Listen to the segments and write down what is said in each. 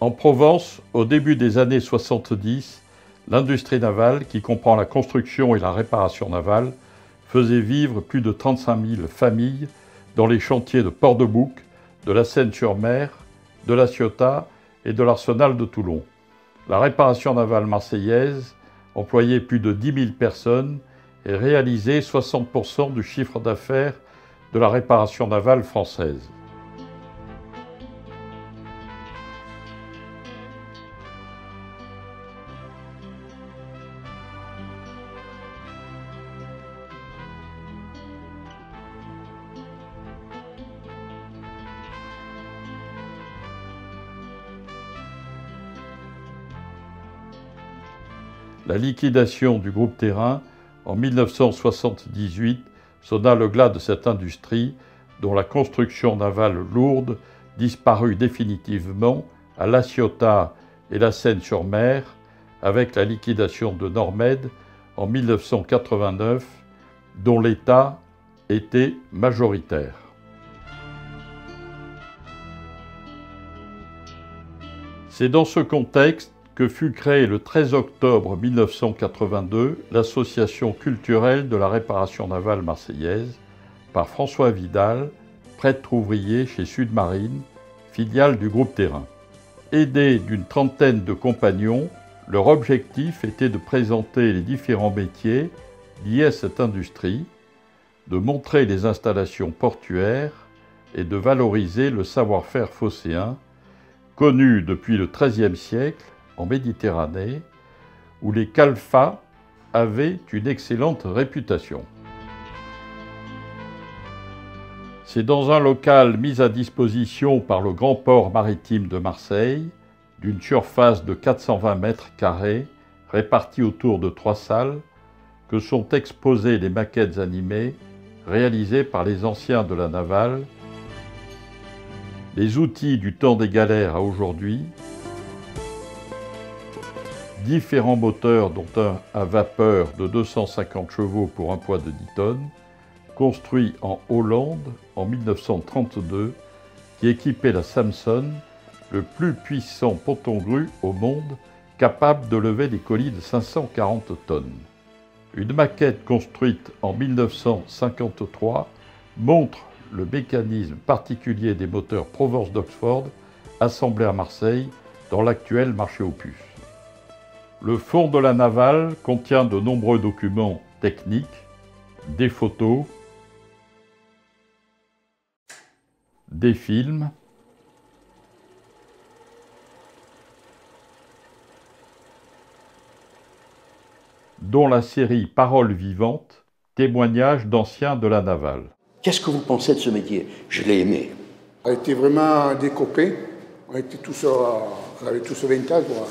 En Provence, au début des années 70, l'industrie navale, qui comprend la construction et la réparation navale, faisait vivre plus de 35 000 familles dans les chantiers de Port-de-Bouc, de la Seine-sur-Mer, de La Ciotat et de l'Arsenal de Toulon. La réparation navale marseillaise employait plus de 10 000 personnes et réalisait 60% du chiffre d'affaires de la réparation navale française. La liquidation du groupe Terrain en 1978 sonna le glas de cette industrie dont la construction navale lourde disparut définitivement à La Ciotat et la Seine-sur-Mer avec la liquidation de Normed en 1989 dont l'État était majoritaire. C'est dans ce contexte que fut créée le 13 octobre 1982 l'Association culturelle de la réparation navale marseillaise par François Vidal, prêtre ouvrier chez Sud-Marine, filiale du groupe Terrain. Aidés d'une trentaine de compagnons, leur objectif était de présenter les différents métiers liés à cette industrie, de montrer les installations portuaires et de valoriser le savoir-faire phocéen, connu depuis le XIIIe siècle en Méditerranée, où les calfats avaient une excellente réputation. C'est dans un local mis à disposition par le Grand Port Maritime de Marseille, d'une surface de 420 mètres carrés, répartie autour de 3 salles, que sont exposées les maquettes animées réalisées par les anciens de la navale, les outils du temps des galères à aujourd'hui, différents moteurs dont un à vapeur de 250 chevaux pour un poids de 10 tonnes, construit en Hollande en 1932, qui équipait la Samson, le plus puissant ponton-grue au monde, capable de lever des colis de 540 tonnes. Une maquette construite en 1953 montre le mécanisme particulier des moteurs Provence d'Oxford assemblés à Marseille dans l'actuel marché aux puces. Le fonds de la navale contient de nombreux documents techniques, des photos, des films, dont la série Paroles vivantes, témoignages d'anciens de la navale. Qu'est-ce que vous pensez de ce métier? Je l'ai aimé. On était vraiment des copains, on avait tous 20 ans, quoi.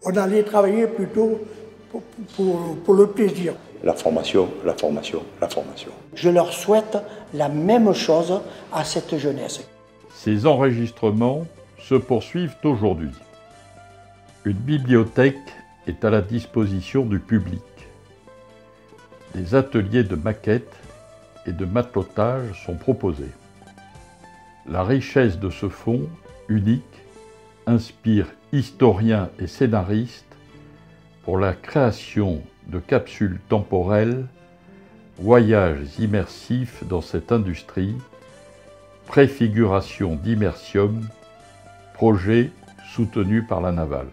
On allait travailler plutôt pour le plaisir. La formation, la formation, la formation. Je leur souhaite la même chose à cette jeunesse. Ces enregistrements se poursuivent aujourd'hui. Une bibliothèque est à la disposition du public. Des ateliers de maquettes et de matelotage sont proposés. La richesse de ce fonds, unique, inspire historiens et scénaristes pour la création de capsules temporelles, voyages immersifs dans cette industrie, préfiguration d'Immersium, projet soutenu par la navale.